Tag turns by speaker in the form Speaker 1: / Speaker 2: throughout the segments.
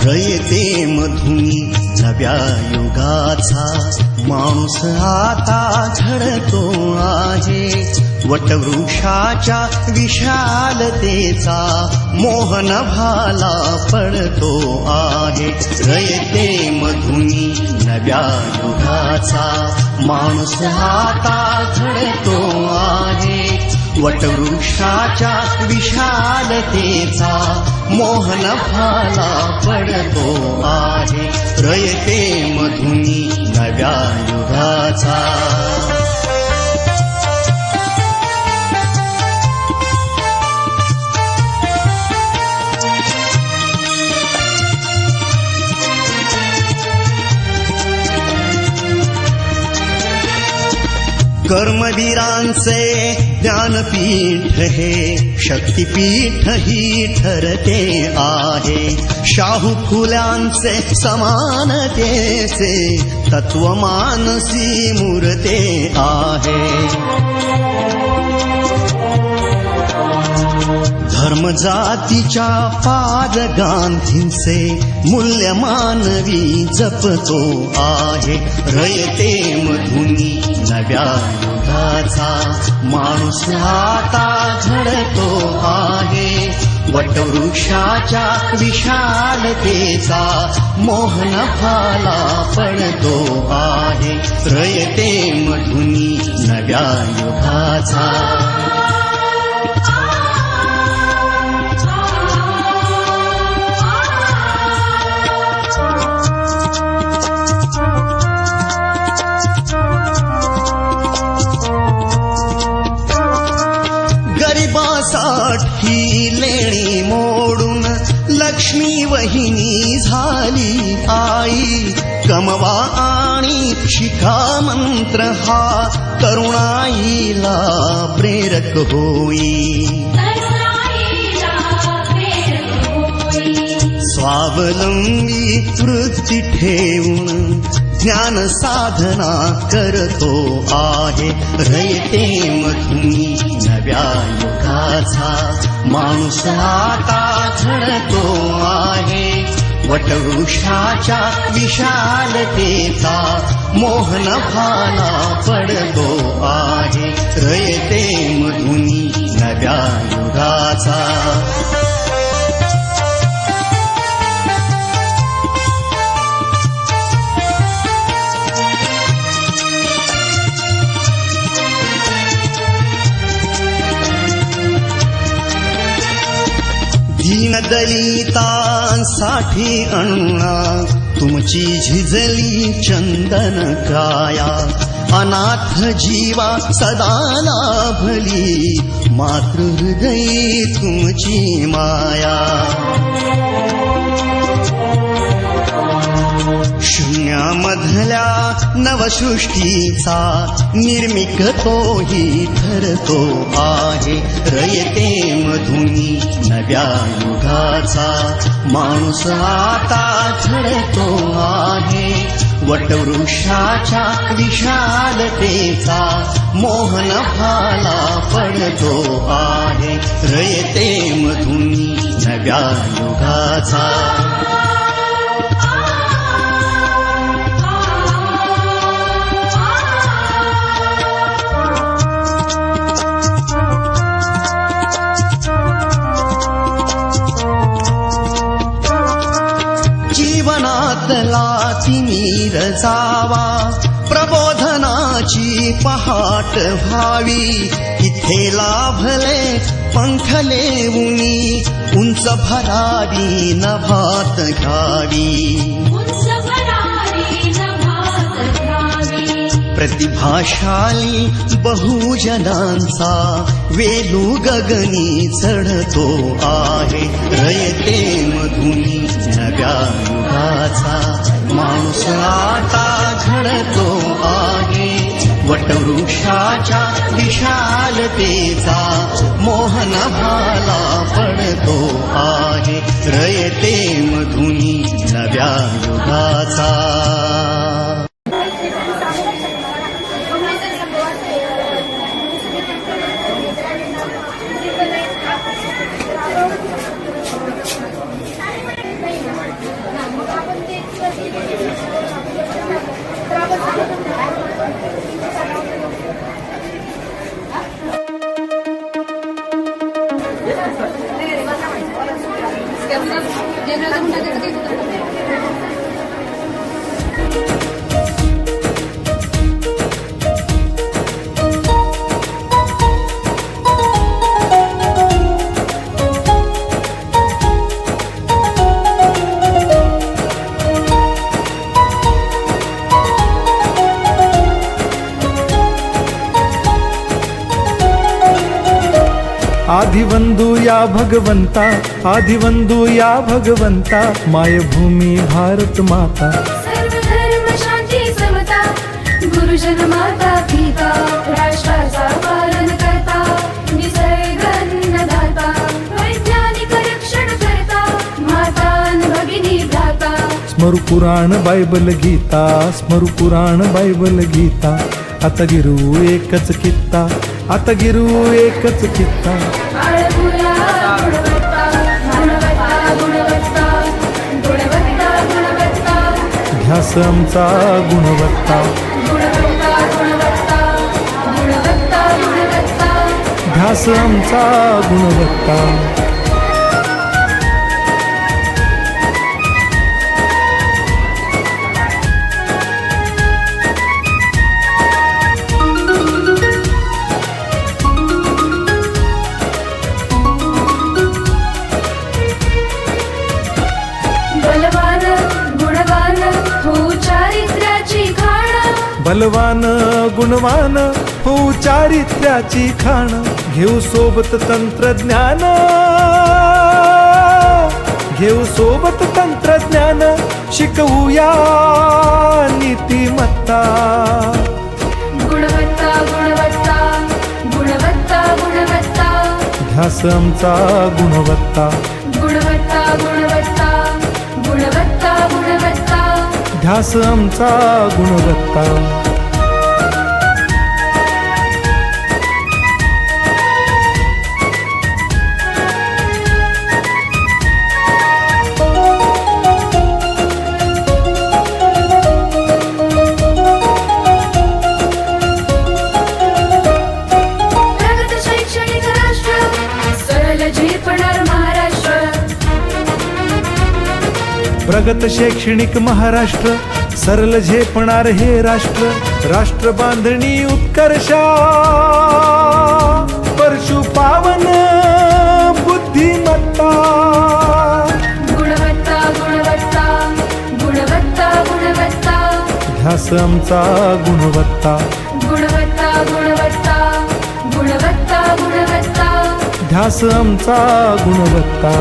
Speaker 1: रयते मधुनी नव्या युगाचा माणूस आता घडतो आहे. वटवृक्षाच्या विशालतेचा मोहन भाला पडतो आहे. रयते मधुनी नव्या युगाचा माणूस आता घडतो आहे. वटवृक्षाच्या विशालतेचा मोहन भाला पडतो आहे. रयते मधुनी नव्या युगाचा. कर्मवीरांचे ज्ञानपीठ हे शक्तिपीठ ही ठरते आहे. शाहू फुल्यांचे समानतेचे तत्व मानसी मूर्ते आहे. धर्म जातीच्या पाद गांधींचे मूल्य मानवी जपतो आहे. रयते मधुनी नव्या युगाचा माणूस आता घडतो आहे. वटवृक्षाच्या विशालतेचा मोहन भाला पडतो आहे. रयते मधुनी नव्या युगाचा. गरिबासाठी लेणी मोडून लक्ष्मी वहिनी झाली आई. कमवा आणि शिका मंत्र हा तरुणाईला प्रेरक होई. स्वावलंबी वृत्ती ठेवून ज्ञान साधना करतो आहे. रयते मधुनी नव्या युगाचा माणूस आता घडतो आहे. वटवृक्षाच्या विशालतेचा मोहन भाला पडतो आहे. रयते मधुनी नव्या युगाचा. दीनदलितांसाठी अण्णा तुमची झिजली चंदन काया. अनाथ जीवा सदा लाभली मातृहृदयी तुमची माया. शून्यामधल्या नवसृष्टीचा निर्मिक तोही ठरतो आहे. रयते मधुनी नव्या युगाचा माणूस आता घडतो आहे. वटवृक्षाच्या विशालतेचा मोहन भाला पडतो आहे. रयते मधुनी नव्या युगाचा. जीवनातला तिमिर जावा प्रबोधनाची पहाट व्हावी. इथे लाभले पंखले उनी उंच भरारी नभात घ्यावी. प्रतिभाशाली बहुजनांचा वेलू गगनी चढतो आहे. रयते मधुनी नव्या युगाचा माणूस आता घडतो आहे. वटवृक्षाच्या विशालतेचा मोह नभाला पडतो आहे रयते मधुनी नव्या युगाचा.
Speaker 2: आदिवंदू या भगवंता, आदिवंदू या भगवंता, मायभूमी भारत माता.
Speaker 3: सर्व धर्म शांती समता, गुरुजन माता पिता, राष्ट्राचा पालन करता, निसर्ग अन्नदाता, वैज्ञानिक रक्षण करता, माता अन भगिनी भ्राता.
Speaker 2: स्मरू पुराण बायबल गीता, स्मरू पुराण बायबल गीता. आता गिरू एकच कित्ता, आता गिरू एकच कित्ता.
Speaker 3: बाळगुया गुणवत्ता, गुणवत्ता, गुणवत्ता, गुणवत्ता, गुणवत्ता.
Speaker 2: ध्यास आमचा गुणवत्ता,
Speaker 3: गुणवत्ता, गुणवत्ता, गुणवत्ता, गुणवत्ता.
Speaker 2: ध्यास आमचा गुणवत्ता.
Speaker 3: बलवान गुणवान हो चारित्र्याची खाण,
Speaker 2: बलवान गुणवान हो चारित्र्याची खाण. घेऊ सोबत तंत्रज्ञान, घेऊ सोबत तंत्रज्ञान, शिकवूया नीतिमत्ता.
Speaker 3: गुणवत्ता, गुणवत्ता, गुणवत्ता, गुणवत्ता.
Speaker 2: ध्यास आमचा गुणवत्ता,
Speaker 3: गुणवत्ता, गुणवत्ता, गुणवत्ता, गुणवत्ता.
Speaker 2: ध्यास आमचा गुणवत्ता.
Speaker 3: प्रगत शैक्षणिक राष्ट्र, सरल झेपणार महाराष्ट्र.
Speaker 2: प्रगत शैक्षणिक महाराष्ट्र, सरल झेपणार हे राष्ट्र. राष्ट्र बांधणी उत्कर्षा, परशु पावन बुद्धिमत्ता.
Speaker 3: गुणवत्ता, गुणवत्ता, गुणवत्ता, गुणवत्ता.
Speaker 2: ध्यास आमचा गुणवत्ता,
Speaker 3: गुणवत्ता, गुणवत्ता, गुणवत्ता, गुणवत्ता.
Speaker 2: ध्यास आमचा गुणवत्ता.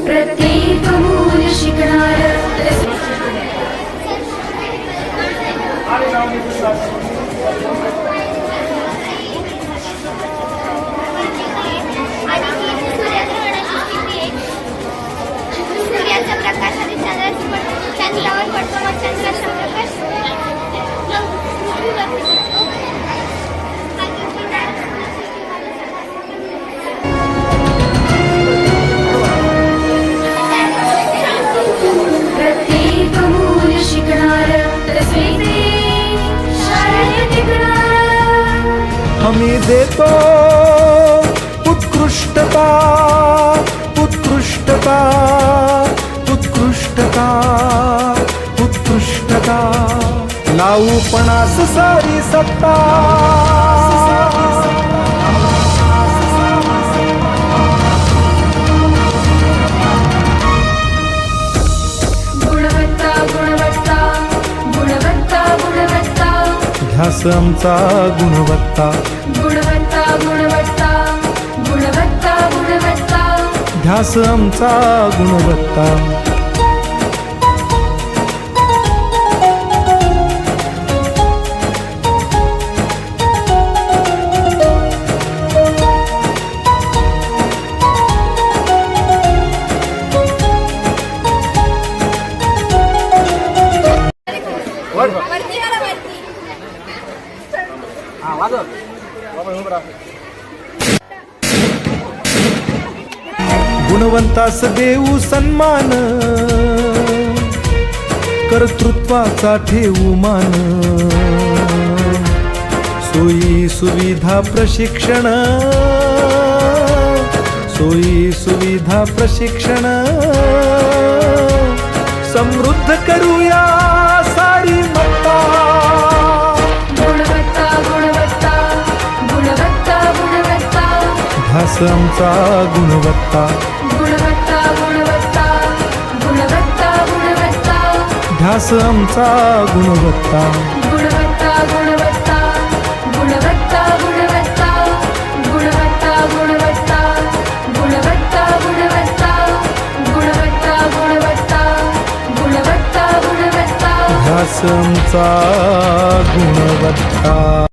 Speaker 3: प्रत्येक मूल शिकणार.
Speaker 4: सूर्याचा प्रकाश आणि चंद्रावर पडतो, मग चंद्राचा प्रकाश पृथ्वीवर पडतो.
Speaker 3: प्रत्येक मूल शिकणार, तसे शाळेत टिकणार.
Speaker 2: हमी देतो उत्कृष्टता, उत्कृष्टता, उत्कृष्टता, उत्कृष्टता. लावू पणास सारी सत्ता.
Speaker 3: गुणवत्ता, गुणवत्ता, गुणवत्ता, गुणवत्ता.
Speaker 2: ध्यास आमचा गुणवत्ता,
Speaker 3: गुणवत्ता, गुणवत्ता, गुणवत्ता, गुणवत्ता.
Speaker 2: ध्यास आमचा गुणवत्ता. गुणवंतास देऊ सन्मान, कर्तृत्वाचा ठेवू मान, सोयी सुविधा प्रशिक्षण, सोयी सुविधा प्रशिक्षण, समृद्ध करूया सारी मत्ता.
Speaker 3: गुणवत्ता गुणवत्ता गुणवत्ता गुणवत्ता
Speaker 2: ध्यास आमचा गुणवत्ता,
Speaker 3: गुणवत्ता गुणवत्ता गुणवत्ता गुणवत्ता
Speaker 2: ध्यास आमचा गुणवत्ता.
Speaker 3: गुणवत्ता गुणवत्ता गुणवत्ता गुणवत्ता गुणवत्ता गुणवत्ता गुणवत्ता गुणवत्ता गुणवत्ता गुणवत्ता गुणवत्ता गुणवत्ता
Speaker 2: ध्यास आमचा गुणवत्ता.